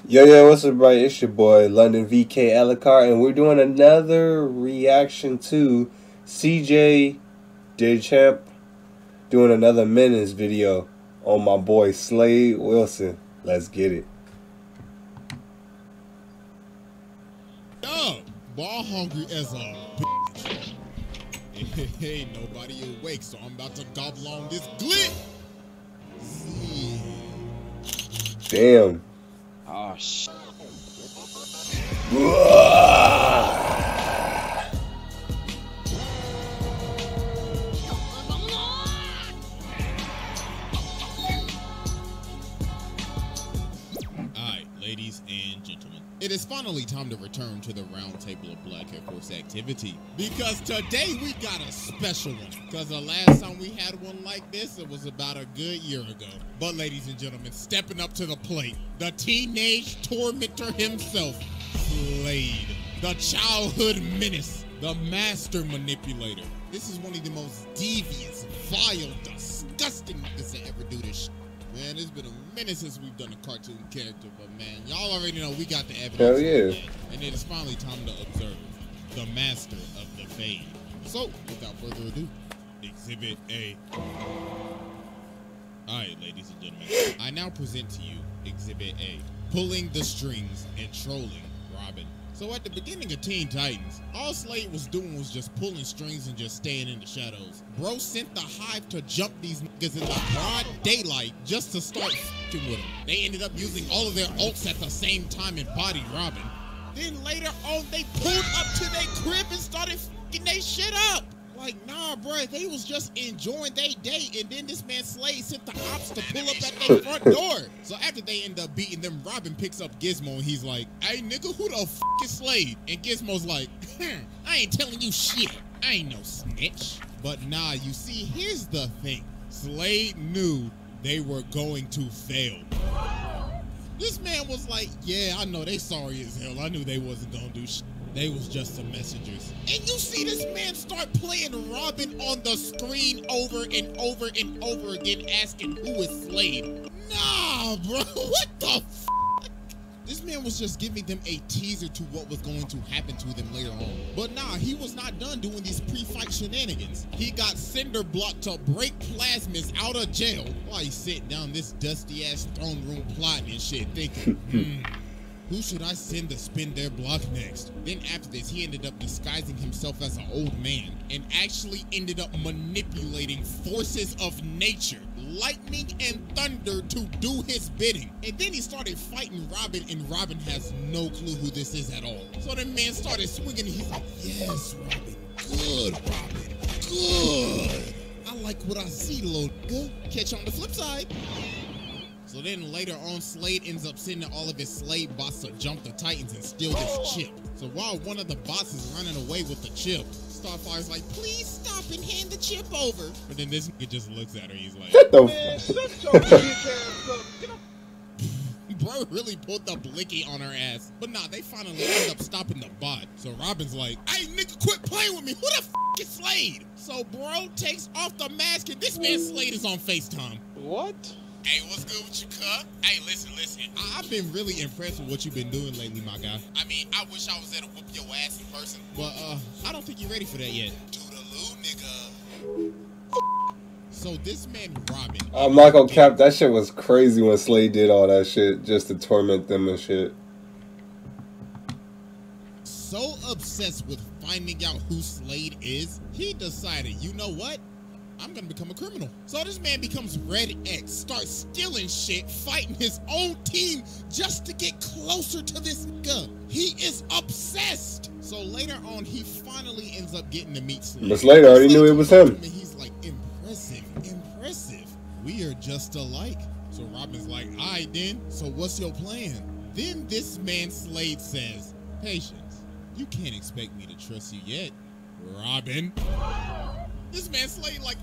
Yo, what's up, everybody? It's your boy, London VK Alucard, and we're doing another reaction to CJ 𝕬𝖎𝖎 doing another Menace video on my boy Slade Wilson. Let's get it. Yo, ball hungry as a bitch. Hey, nobody awake, so I'm about to gobble on this glick. Damn. Oh, shit. Alright, ladies and gentlemen, it is finally time to return to the round table of Black Air Force activity. Because today we got a special one. Because the last time we had one like this, it was about a good year ago. But ladies and gentlemen, stepping up to the plate, the teenage tormentor himself, Slade, the childhood menace, the master manipulator. This is one of the most devious, vile, disgusting niggas to ever do this shit. Man, it's been a minute since we've done a cartoon character, but man, y'all already know we got the evidence. Hell yeah. And it is finally time to observe the master of the fade. So, without further ado, Exhibit A. Alright, ladies and gentlemen, I now present to you Exhibit A, pulling the strings and trolling Robin. So at the beginning of Teen Titans, all Slade was doing was just pulling strings and just staying in the shadows. Bro sent the Hive to jump these niggas in the broad daylight just to start f***ing with them. They ended up using all of their ults at the same time and bodied Robin. Then later on, they pulled up to their crib and started f***ing their shit up. Like, nah, bro, they was just enjoying their day, and then this man Slade sent the ops to pull up at their front door. So after they end up beating them, Robin picks up Gizmo, and he's like, hey, nigga, who the f*** is Slade? And Gizmo's like, I ain't telling you shit. I ain't no snitch. But nah, you see, here's the thing. Slade knew they were going to fail. This man was like, yeah, I know they sorry as hell. I knew they wasn't gonna do shit. They was just some messengers. And you see this man start playing Robin on the screen over and over and over again, asking who is Slade. Nah, bro, what the f***? This man was just giving them a teaser to what was going to happen to them later on. But nah, he was not done doing these pre-fight shenanigans. He got Cinder Block to break Plasmas out of jail while he's sitting down this dusty-ass throne room plotting and shit, thinking, who should I send to spin their block next? Then after this, he ended up disguising himself as an old man and actually ended up manipulating forces of nature, lightning and thunder, to do his bidding. And then he started fighting Robin, and Robin has no clue who this is at all. So the man started swinging, and he's like, yes, Robin, good, Robin, good. I like what I see, little nigga. Catch you on the flip side. So then later on, Slade ends up sending all of his Slade bots to jump the Titans and steal this chip. So while one of the bots is running away with the chip, Starfire's like, please stop and hand the chip over. But then this nigga just looks at her, he's like, Shut the man, shut your bitch ass up. Get up. Bro really pulled the blicky on her ass. But nah, they finally end up stopping the bot. So Robin's like, hey nigga, quit playing with me. Who the f is Slade? So bro takes off the mask, and this man Slade is on FaceTime. What? Hey, what's good with you, cuz? Hey, listen. I've been really impressed with what you've been doing lately, my guy. I mean, I wish I was there to whoop your ass in person. But, I don't think you're ready for that yet. Toodaloo, nigga. So this man, Robin. I'm not gonna cap, that shit was crazy when Slade did all that shit just to torment them and shit. So obsessed with finding out who Slade is, he decided, you know what? I'm gonna become a criminal. So this man becomes Red X, starts stealing shit, fighting his own team just to get closer to this nigga. He is obsessed. So later on, he finally ends up getting to meet Slade. But Slade already knew it was him. And he's like, impressive. We are just alike. So Robin's like, all right then, so what's your plan? Then this man Slade says, patience, you can't expect me to trust you yet, Robin. This man Slade like,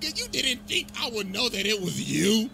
you didn't think I would know that it was you?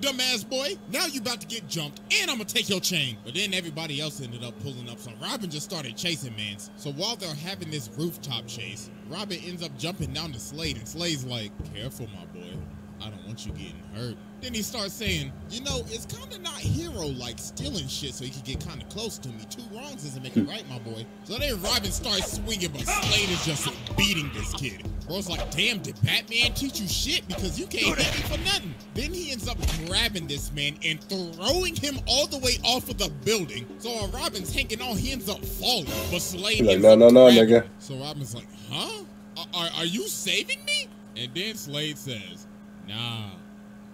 Dumbass boy. Now you about to get jumped, and I'm gonna take your chain. But then everybody else ended up pulling up, so Robin just started chasing mans. So while they're having this rooftop chase, Robin ends up jumping down to Slade, and Slade's like, careful, my boy. I don't want you getting hurt. Then he starts saying, you know, it's kind of not hero-like stealing shit so you can get kind of close to me. 2 wrongs doesn't make it right, my boy. So then Robin starts swinging, but Slade is just beating this kid. Bro's like, damn, did Batman teach you shit? Because you can't hit me for nothing. Then he ends up grabbing this man and throwing him all the way off of the building. So while Robin's hanging on, he ends up falling. But Slade ends up grabbing nigga. So Robin's like, huh? Are you saving me? And then Slade says, nah,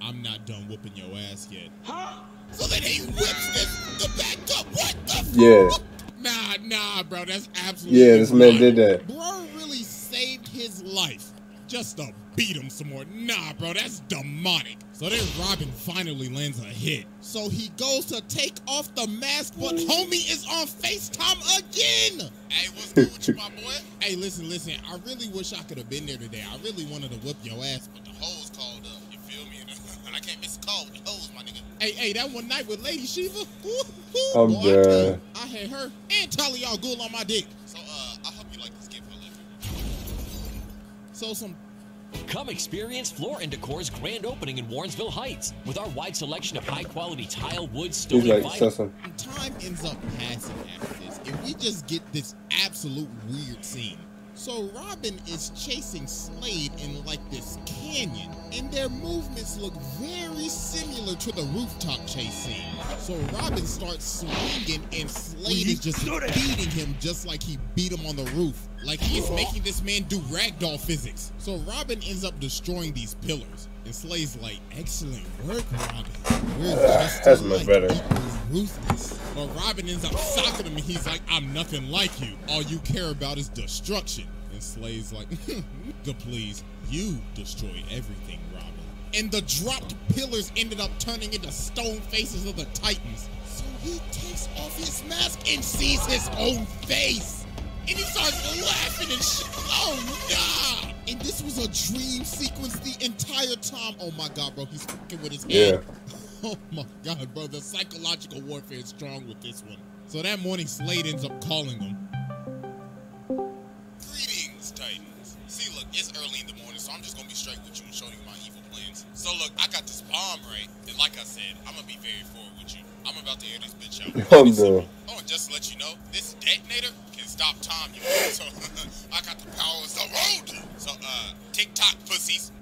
I'm not done whooping your ass yet. Huh? So then he whips the back up. What the fuck? Nah, bro, that's absolutely this man did that. Bro really saved his life just to beat him some more. Nah, bro, that's demonic. So then Robin finally lands a hit. So he goes to take off the mask, but homie is on FaceTime again. Hey, what's good with you, my boy? Hey, listen, I really wish I could have been there today. I really wanted to whip your ass, but the hoes called up. You feel me? I can't miss a call with the hoes, my nigga. Hey, that one night with Lady Shiva? I'm done. I had her and 𝕬𝖎𝖙𝖚 on my dick. So, I hope you like this gift for a living. So Come experience Floor & Decor's grand opening in Warrensville Heights with our wide selection of high-quality tile, wood, stone, and vinyl. Time ends up passing after this, and we just get this absolute weird scene. So Robin is chasing Slade in like this canyon, and their movements look very similar to the rooftop chase scene. So Robin starts swinging, and Slade is just beating him just like he beat him on the roof. Like he is making this man do ragdoll physics. So Robin ends up destroying these pillars. And Slade's like, excellent work, Robin. We're just that's much better. Ruthless. But Robin ends up socking him and he's like, I'm nothing like you. All you care about is destruction. And Slade's like, please, you destroy everything, Robin. And the dropped pillars ended up turning into stone faces of the Titans. So he takes off his mask and sees his own face. And he starts laughing and shit. Oh, nah. And this was a dream sequence the entire time. Oh, my God, bro. He's fucking with his head. Oh, my God, bro. The psychological warfare is strong with this one. So that morning, Slade ends up calling him. Greetings, Titans. See, look, it's early in the morning, so I'm just going to be straight with you and show you my evil plans. So, look, I got this bomb, right? And like I said, I'm going to be very forward with you. I'm about to air this bitch out. Oh, and just to let you know, this detonator can stop time. You know? So, I got the power of the road. So, TikTok pussies.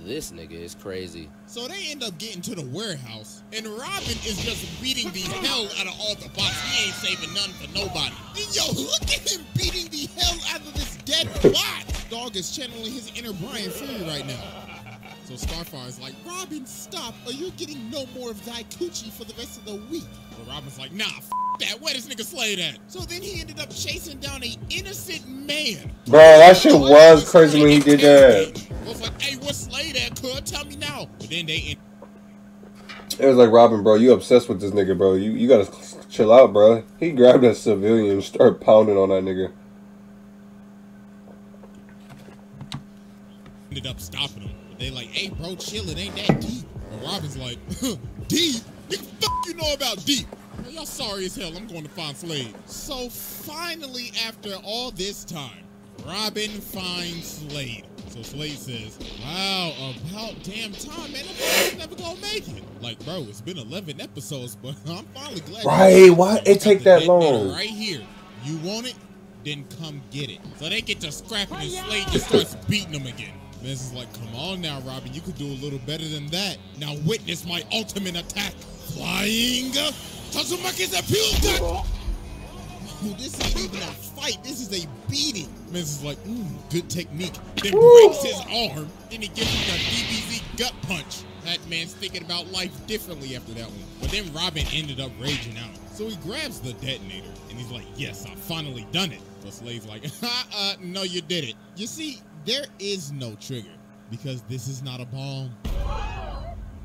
This nigga is crazy. So they end up getting to the warehouse, and Robin is just beating the hell out of all the bots. He ain't saving none for nobody. And yo, look at him beating the hell out of this dead bot. Dog is channeling his inner Brian Fury right now. So Starfire's like, Robin, stop, or you're getting no more of thy coochie for the rest of the week. But Robin's like, nah, f that. Where this nigga Slade at? So then he ended up chasing down an innocent man. Bro, that shit was crazy when he did that. I was like, hey, what's Slade at, cuz? Tell me now. But then they... It was like, Robin, bro, you obsessed with this nigga, bro. You gotta chill out, bro. He grabbed a civilian and started pounding on that nigga. Ended up stopping him. But they like, hey, bro, chill. It ain't that deep. And Robin's like, deep? What the fuck you know about deep? Y'all sorry as hell. I'm going to find Slade. So finally, after all this time, Robin finds Slade. So Slade says, wow, about damn time, man. I'm never gonna make it. Like, bro, it's been 11 episodes, but I'm finally glad. Right, why it take that long? Right here. You want it? Then come get it. So they get to scrapping and Slade just starts beating them again. Menace is like, come on now, Robin. You could do a little better than that. Now witness my ultimate attack. Flying 𝕬𝖎𝖚𝖚. This ain't even a fight. This is a beating. Menace is like, good technique. Then breaks his arm. Then he gives him the 𝕍𝖆𝖈 gut punch. That man's thinking about life differently after that one. But then Robin ended up raging out. So he grabs the detonator and he's like, yes, I finally done it. But Slade's like, no, you did it. You see, there is no trigger because this is not a bomb.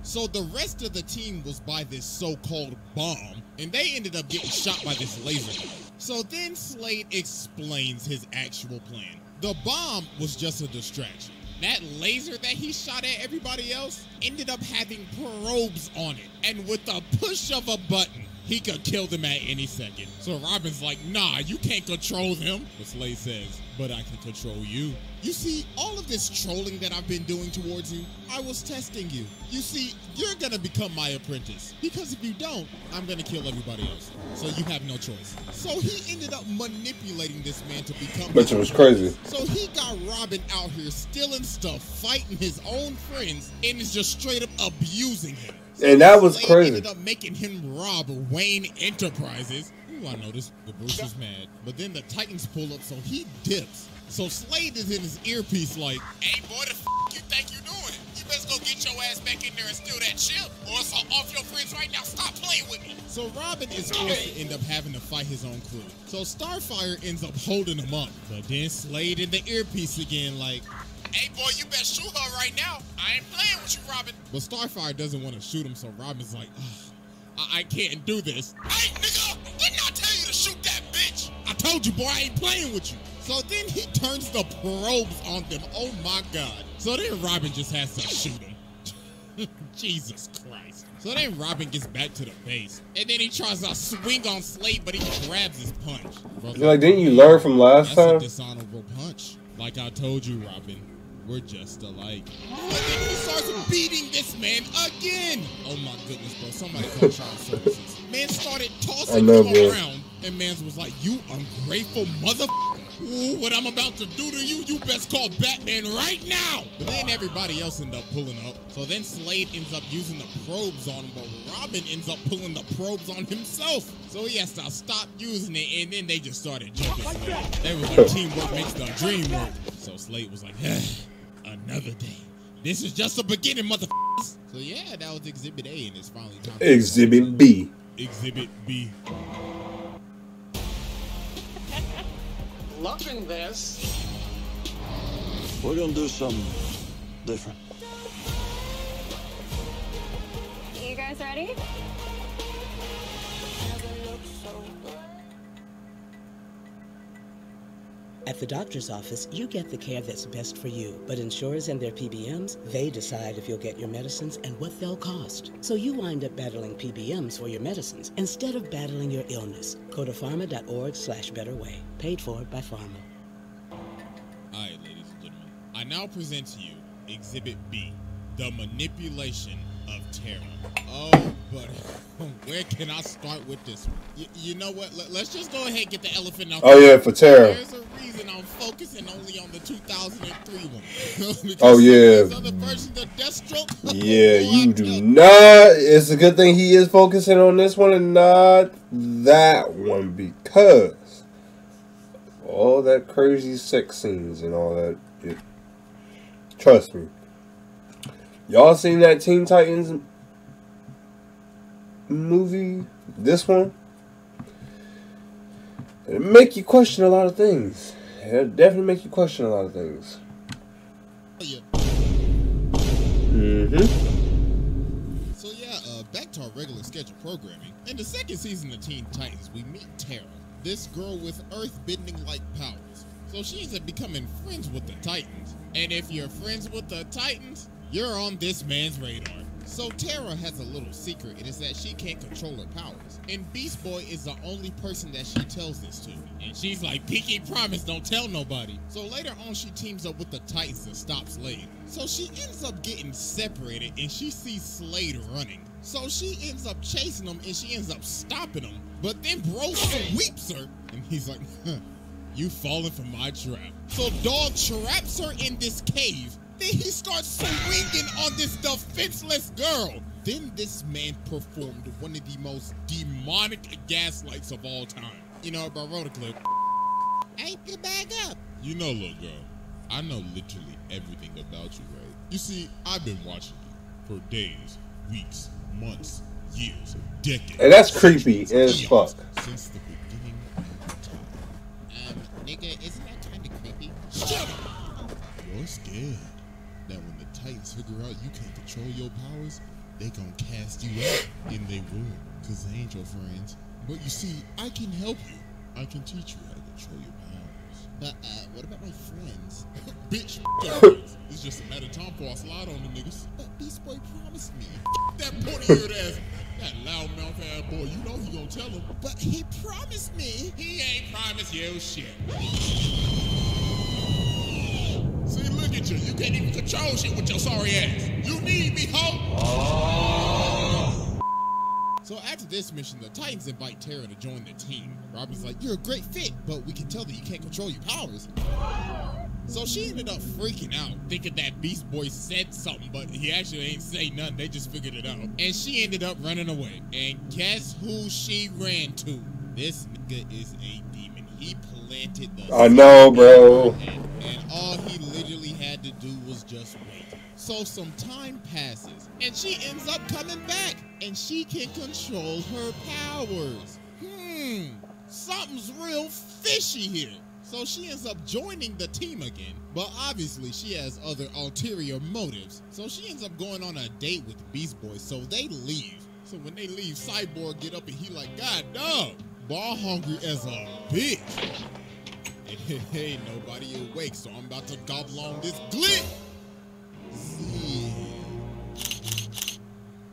So the rest of the team was by this so-called bomb, and they ended up getting shot by this laser. So then Slade explains his actual plan. The bomb was just a distraction. That laser that he shot at everybody else ended up having probes on it. And with the push of a button, he could kill them at any second. So Robin's like, nah, you can't control them. But Slade says, but I can control you. You see, all of this trolling that I've been doing towards you, I was testing you. You see, you're gonna become my apprentice. Because if you don't, I'm gonna kill everybody else. So you have no choice. So he ended up manipulating this man to become. Which was crazy. So he got Robin out here stealing stuff, fighting his own friends, and is just straight up abusing him. So and that was Slade crazy. ended up making him rob Wayne Enterprises. Ooh, I know this, but Bruce is mad. But then the Titans pull up, so he dips. So Slade is in his earpiece like, hey boy, the f you think you doing? You best go get your ass back in there and steal that chip, or else I'll off your friends right now. Stop playing with me. So Robin is forced to end up having to fight his own crew. So Starfire ends up holding him up. But then Slade in the earpiece again like, hey boy, you better shoot her right now. I ain't playing with you, Robin. But Starfire doesn't want to shoot him, so Robin's like, I can't do this. Hey, nigga, didn't I tell you to shoot that bitch? I told you, boy, I ain't playing with you. So then he turns the probes on them. Oh my God. So then Robin just has to shoot him. Jesus Christ. So then Robin gets back to the base. And then he tries to swing on Slade, but he grabs his punch. Bro's Like, didn't you learn from last That's time? a dishonorable punch. Like I told you, Robin, we're just alike. But then he starts beating this man again. Oh my goodness, bro. Somebody call child services. Man started tossing him around. And Mans was like, you ungrateful motherfucker. Ooh, what I'm about to do to you, you best call Batman right now. But then everybody else ended up pulling up. So then Slade ends up using the probes on him, but Robin ends up pulling the probes on himself. So he has to stop using it, and then they just started jumping Slade. They were like, teamwork makes the dream work. So Slade was like, another day. This is just the beginning, motherfuckers. So yeah, that was Exhibit A, and it's finally time. Exhibit B. Exhibit B. Loving this. We're gonna do something different. You guys ready? At the doctor's office, you get the care that's best for you. But insurers and their PBMs, they decide if you'll get your medicines and what they'll cost. So you wind up battling PBMs for your medicines instead of battling your illness. Go to pharma.org/betterway. Paid for by Pharma. All right, ladies and gentlemen. I now present to you Exhibit B, the manipulation of terror. Oh, but where can I start with this one? You know what? Let's just go ahead and get the elephant out. Oh yeah, for terror. There's a reason I'm focusing only on the 2003 one. Oh yeah. Other versions of Deathstroke. Yeah, you do not. It's a good thing he is focusing on this one and not that one, because all that crazy sex scenes and all that. Trust me. Y'all seen that Teen Titans movie? This one? It'll make you question a lot of things. It'll definitely make you question a lot of things. So yeah, back to our regular scheduled programming. In the second season of Teen Titans, we meet Tara, this girl with earth-bending-like powers. So she ends up becoming friends with the Titans. And if you're friends with the Titans, you're on this man's radar. So Tara has a little secret. It is that she can't control her powers. And Beast Boy is the only person that she tells this to. And she's like, pinky promise, don't tell nobody. So later on, she teams up with the Titans to stop Slade. So she ends up getting separated and she sees Slade running. So she ends up chasing him and she ends up stopping him. But then bro sweeps her and he's like, you falling for my trap. So dog traps her in this cave. Then he starts swinging on this defenseless girl. Then this man performed one of the most demonic gaslights of all time. You know, I wrote a clip. Hey, get back up. You know, little girl, I know literally everything about you, right? You see, I've been watching you for days, weeks, months, years, decades. And that's creepy as fuck. Since the beginning of time. Nigga, isn't that kind of creepy? Shut up! You're scared that when the Titans figure out you can't control your powers, they gonna cast you out, and they will, cause they ain't your friends. But you see, I can help you. I can teach you how to control your powers. But what about my friends? Bitch, your friends. It's just a matter of time before I slide on them niggas. But Beast Boy promised me. that pointy-eared ass. That loudmouth ass boy, you know he gonna tell him. But he promised me. He ain't promised you shit. See, look at you. You can't even control shit with your sorry ass. You need me, ho. So after this mission, the Titans invite Tara to join the team. Robin's like, you're a great fit, but we can tell that you can't control your powers. So she ended up freaking out, thinking that Beast Boy said something, but he actually ain't say nothing. They just figured it out. And she ended up running away. And guess who she ran to? This nigga is a demon. He planted the I know, bro. And all he literally had to do was just wait. So some time passes, and she ends up coming back, and she can control her powers. Something's real fishy here. So she ends up joining the team again, but obviously she has other ulterior motives. So she ends up going on a date with Beast Boy, so they leave. So when they leave, Cyborg get up and he like, God dog, ball hungry as a bitch. And ain't nobody awake, so I'm about to gobble on this glick.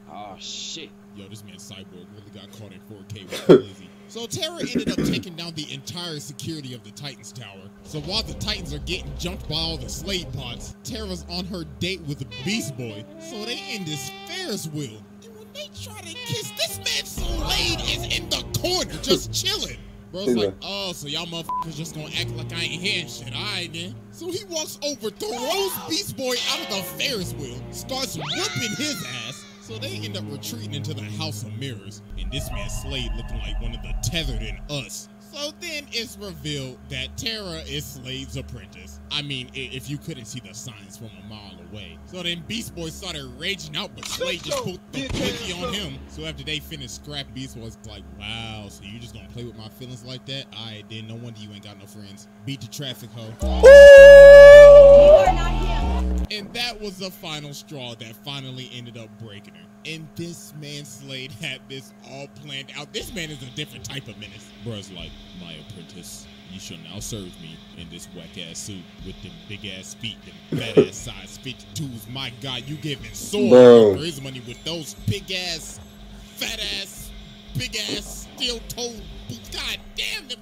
Oh shit. Yo, this man Cyborg really got caught in 4K with Lizzie. So Tara ended up taking down the entire security of the Titans Tower. So while the Titans are getting jumped by all the Slade pods, Tara's on her date with the Beast Boy. So they in this Ferris wheel. And when they try to kiss, this man Slade is in the corner just chilling. Bro's like, oh, so y'all motherfuckers just gonna act like I ain't hearing shit. All right, then. So he walks over, throws Beast Boy out of the Ferris wheel, starts whooping his ass. So they end up retreating into the House of Mirrors, and this man Slade looking like one of the tethered in us. So then it's revealed that Tara is Slade's apprentice. I mean, if you couldn't see the signs from a mile away. So then Beast Boy started raging out, but Slade just put the blicky on him. So after they finished scrap, Beast Boy's like, wow, so you just gonna play with my feelings like that? Alright, then no wonder you ain't got no friends. Beat the traffic, hoe. You are not him. And that was the final straw that finally ended up breaking her. And this man Slade had this all planned out. This man is a different type of menace. Bruh's like, my apprentice, you shall now serve me in this whack-ass suit with them big-ass feet, them fat-ass size 52s. My God, you giving sword for his money with those big-ass, fat-ass, big-ass, steel-toed boots. God damn, them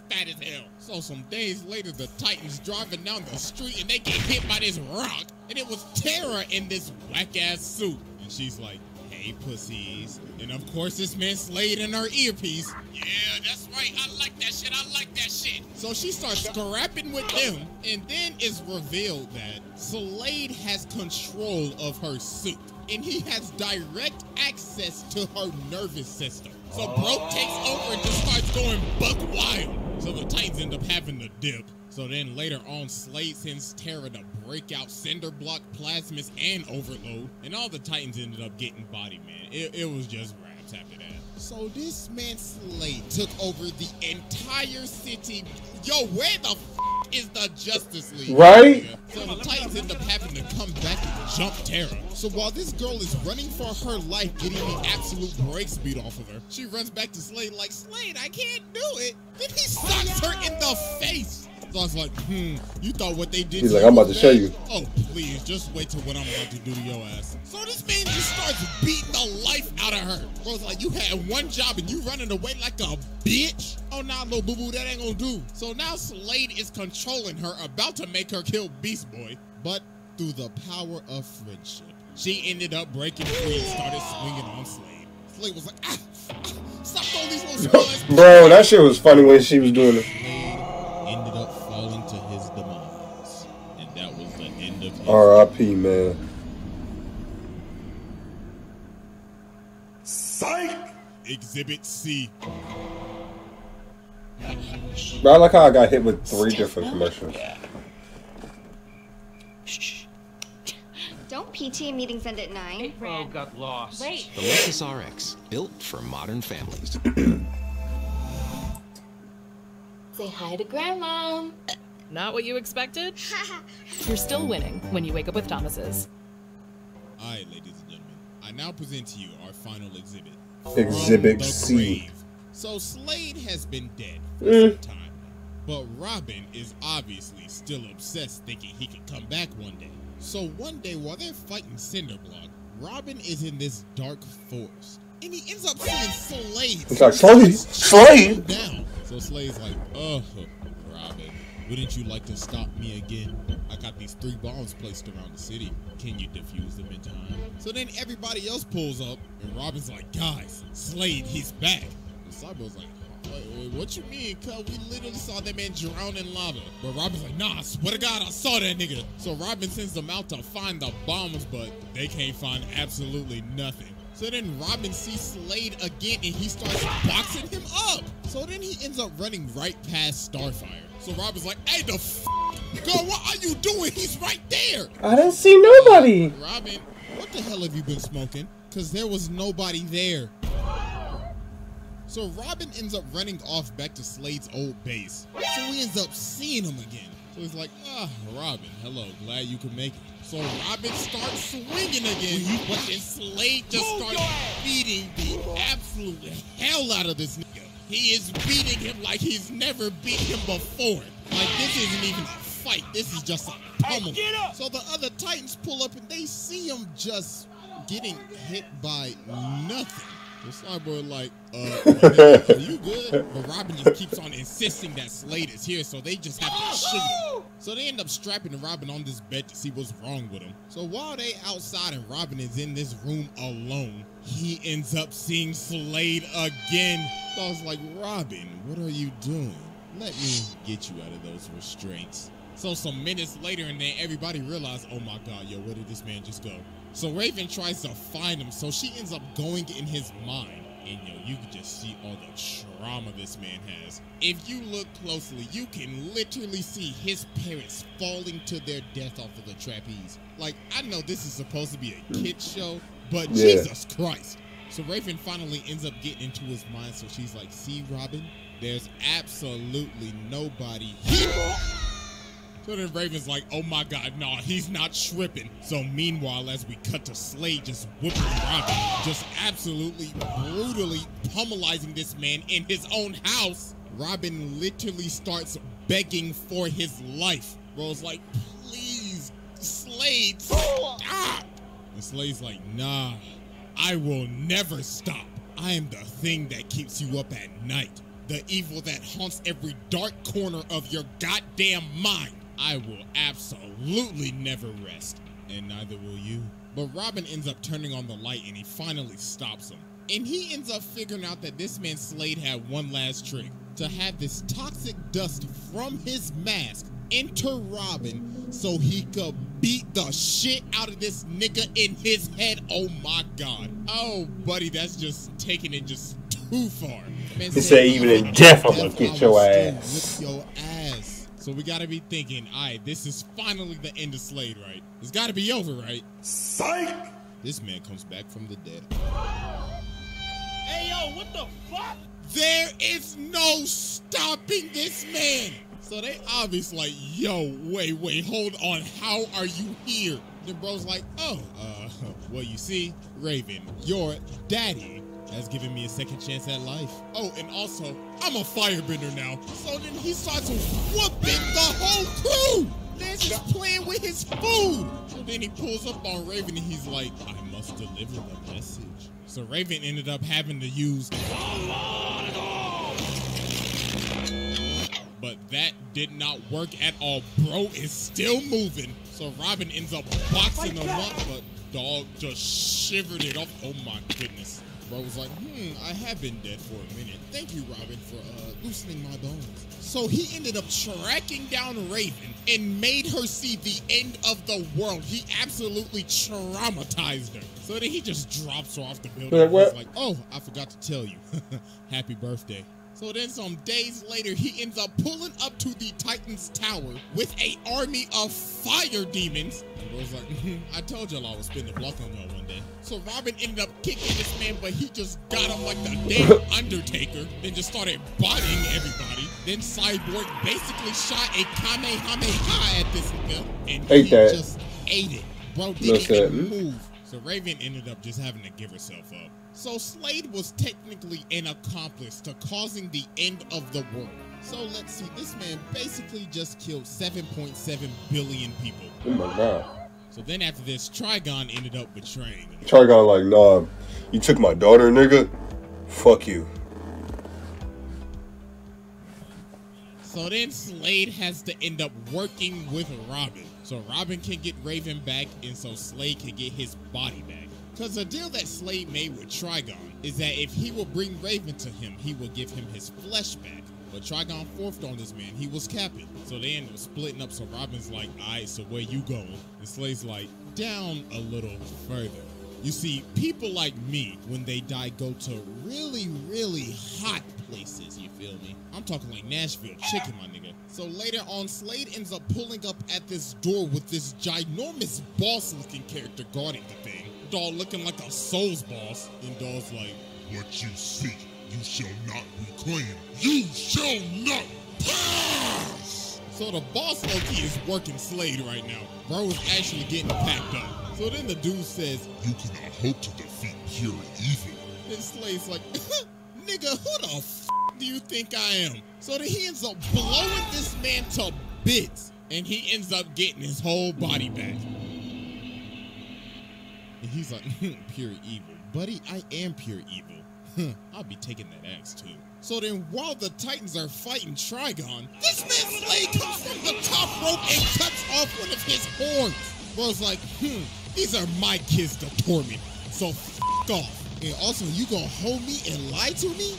fat as hell. So some days later, the Titans driving down the street and they get hit by this rock. And it was Tara in this whack-ass suit. And she's like, hey, pussies. And of course, this man Slade in her earpiece. Yeah, that's right. I like that shit. I like that shit. So she starts scrapping with them. And then it's revealed that Slade has control of her suit. And he has direct access to her nervous system. So bro takes over and just starts going buck wild. So the Titans end up having to dip. So then later on, Slade sends Tara to break out Cinder Block, Plasmus, and Overload. And all the Titans ended up getting body, man. It was just raps after that. So this man Slade took over the entire city. Yo, where the is the Justice League? Right? So the Titans end up having to come back and jump Tara. So while this girl is running for her life, getting the absolute brakes beat off of her, she runs back to Slade like, Slade, I can't do it. Then he socks her in the face. So I was like, you thought what they did He's like, I'm about to show you. Oh, please, just wait till what I'm about to do to your ass. So this man just starts beating the life out of her. Bro's like, you had one job and you running away like a bitch? Oh, nah, little boo-boo, that ain't gonna do. So now Slade is controlling her, about to make her kill Beast Boy. But through the power of friendship, she ended up breaking free and started swinging on Slade. Slade was like, stop throwing these little spells. Bro, that shit was funny when she was doing it. Ended up falling to his demise, and that was the end of his R.I.P. man. Psych! Exhibit C. Bro, I like how I got hit with 3 different commercials. Don't PTA meetings end at 9? Oh, got lost. The Menace RX, built for modern families. Say hi to Grandma. Not what you expected? You're still winning when you wake up with Thomas's. Alright, ladies and gentlemen, I now present to you our final exhibit. Exhibit From the C. grave. So Slade has been dead for some time, but Robin is obviously still obsessed, thinking he could come back one day. So one day while they're fighting Cinderblock, Robin is in this dark forest, and he ends up seeing Slade. It's like, Slade! Down. So Slade's like, Robin, wouldn't you like to stop me again? I got these 3 bombs placed around the city. Can you defuse them in time? So then everybody else pulls up, and Robin's like, guys, Slade, he's back. And Cyborg's like, wait, what you mean, cuz? We literally saw that man drown in lava. But Robin's like, nah, I swear to God, I saw that nigga. So Robin sends them out to find the bombs, but they can't find absolutely nothing. So then Robin sees Slade again, and he starts boxing him up. So then he ends up running right past Starfire. So Robin's like, hey, the girl, what are you doing? He's right there. I didn't see nobody. Robin, what the hell have you been smoking? Because there was nobody there. So Robin ends up running off back to Slade's old base. So he ends up seeing him again. So he's like, Robin, hello, glad you could make it. So Robin starts swinging again, but then Slade just starts beating the absolute hell out of this nigga. He is beating him like he's never beat him before. Like, this isn't even a fight. This is just a pummel. So the other Titans pull up and they see him just getting hit by nothing. So Cyborg like, are you good? But Robin just keeps on insisting that Slade is here, so they just have to shoot him. So they end up strapping Robin on this bed to see what's wrong with him. So while they outside and Robin is in this room alone, he ends up seeing Slade again. So I was like, Robin, what are you doing? Let me get you out of those restraints. So some minutes later, and then everybody realized, oh my God, yo, where did this man just go? So Raven tries to find him, so she ends up going in his mind. And yo, you can just see all the trauma this man has. If you look closely, you can literally see his parents falling to their death off of the trapeze. Like, I know this is supposed to be a kid's show, but Jesus Christ. So Raven finally ends up getting into his mind, so she's like, see, Robin, there's absolutely nobody here. So then Raven's like, oh my God, nah, he's not tripping. So meanwhile, as we cut to Slade just whooping Robin, just absolutely brutally pummelizing this man in his own house, Robin literally starts begging for his life. Bro's like, please, Slade, stop. And Slade's like, nah, I will never stop. I am the thing that keeps you up at night. The evil that haunts every dark corner of your goddamn mind. I will absolutely never rest, and neither will you. But Robin ends up turning on the light, and he finally stops him. And he ends up figuring out that this man Slade had one last trick. To have this toxic dust from his mask enter Robin so he could beat the shit out of this nigga in his head. Oh my God. Oh, buddy, that's just taking it just too far. Man, he said even in death, I'm gonna get your ass. Whip your ass. So we gotta be thinking, all right, this is finally the end of Slade, right? It's gotta be over, right? Psych! This man comes back from the dead. Hey, yo, what the fuck? There is no stopping this man. So they obviously like, yo, wait, hold on. How are you here? Then bro's like, well, you see, Raven, your daddy has given me a second chance at life. Oh, and also, I'm a firebender now. So then he starts whooping the whole crew. They're just playing with his food. So then he pulls up on Raven and he's like, I must deliver the message. So Raven ended up having to use but that did not work at all. Bro is still moving. So Robin ends up boxing him up, but dog just shivered it off. Oh my goodness. Bro was like, I have been dead for a minute. Thank you, Robin, for loosening my bones. So he ended up tracking down Raven and made her see the end of the world. He absolutely traumatized her. So then he just drops her off the building. He's like, oh, I forgot to tell you. Happy birthday. So then some days later, he ends up pulling up to the Titan's tower with an army of fire demons. And Bro's like, I told y'all I would spin the block on y'all one day. So Robin ended up kicking this man, but he just got him like the damn Undertaker. Then just started bodying everybody. Then Cyborg basically shot a Kamehameha at this nigga. And he just ate it. Bro didn't even move. So Raven ended up just having to give herself up. So Slade was technically an accomplice to causing the end of the world. So let's see, this man basically just killed 7.7 billion people. Oh my God. So then after this, Trigon ended up betraying him. Trigon like, nah, you took my daughter, nigga? Fuck you. So then Slade has to end up working with Robin. So Robin can get Raven back, and so Slade can get his body back. Because the deal that Slade made with Trigon is that if he will bring Raven to him, he will give him his flesh back. But Trigon forced on this man. He was capping. So they ended up splitting up. So Robin's like, alright, so where you going? And Slade's like, down a little further. You see, people like me, when they die, go to really, really hot places, you feel me? I'm talking like Nashville chicken, my nigga. So later on, Slade ends up pulling up at this door with this ginormous boss-looking character guarding the thing. Dog looking like a Souls boss. And Dog's like, what you seek, you shall not reclaim. You shall not pass! So the boss low-key is working Slade right now. Bro is actually getting packed up. So then the dude says, you cannot hope to defeat pure evil. Then Slade's like, nigga, who the f do you think I am? So then he ends up blowing this man to bits. And he ends up getting his whole body back. And he's like, pure evil. Buddy, I am pure evil. I'll be taking that axe too. So then while the Titans are fighting Trigon, this man Slade comes from the top rope and cuts off one of his horns. Bro's like, these are my kids to torment, so f*** off. And also, you gonna hold me and lie to me?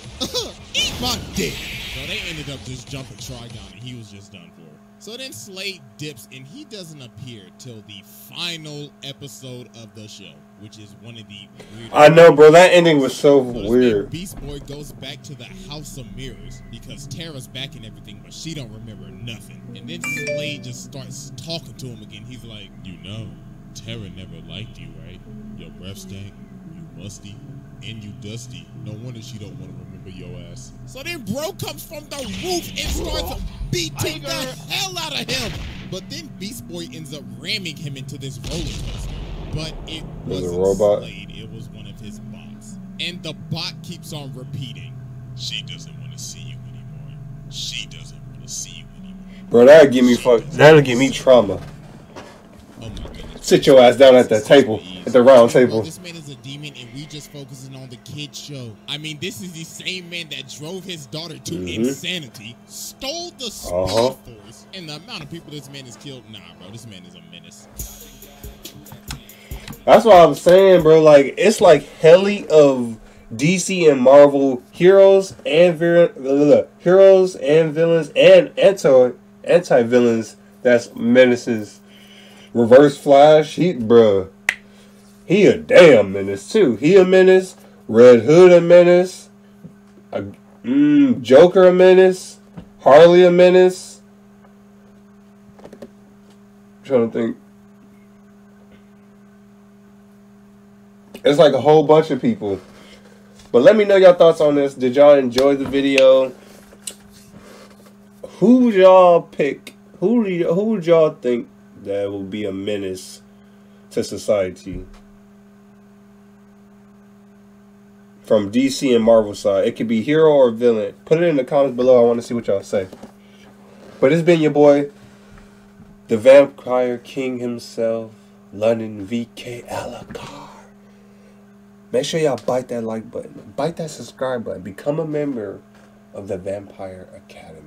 Eat my dick. So they ended up just jumping Trigon and he was just done for. So then Slade dips and he doesn't appear till the final episode of the show, which is one of the weirdest. I know, bro. That ending was so weird. Beast Boy goes back to the House of Mirrors because Tara's back and everything, but she don't remember nothing. And then Slade just starts talking to him again. He's like, you know, Tara never liked you, right? Your breath stank, you musty, and you dusty. No wonder she don't want to remember your ass. So then bro comes from the roof and starts beating the hell out of him. But then Beast Boy ends up ramming him into this roller coaster. But it wasn't a robot. Slade, it was one of his bots. And the bot keeps on repeating, she doesn't want to see you anymore. She doesn't want to see you anymore. Bro, that'll give me trauma. Oh my goodness. Sit your ass down at the table, at the round table. This man is a demon and we just focusing on the kid show. I mean, this is the same man that drove his daughter to insanity, stole the Speed Force, and the amount of people this man has killed. Nah, bro, this man is a menace. That's what I'm saying, bro. Like, it's like heli of DC and Marvel heroes and villains and anti-villains. That's Menace's. Reverse Flash, he a damn menace too. He a menace. Red Hood a menace. Joker a menace. Harley a menace. I'm trying to think. It's like a whole bunch of people. But let me know your thoughts on this. Did y'all enjoy the video? Who would y'all pick? Who would y'all think that will be a menace to society from DC and Marvel side? It could be hero or villain. Put it in the comments below. I want to see what y'all say. But it's been your boy, the Vampire King himself, 𝖚𝖜𝖈𝖎𝖚. Make sure y'all bite that like button. Bite that subscribe button. Become a member of the Vampire Academy.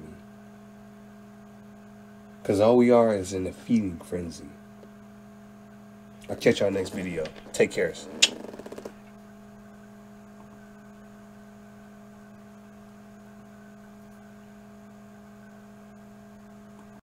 Because all we are is in a feeding frenzy. I'll catch y'all next video. Take care.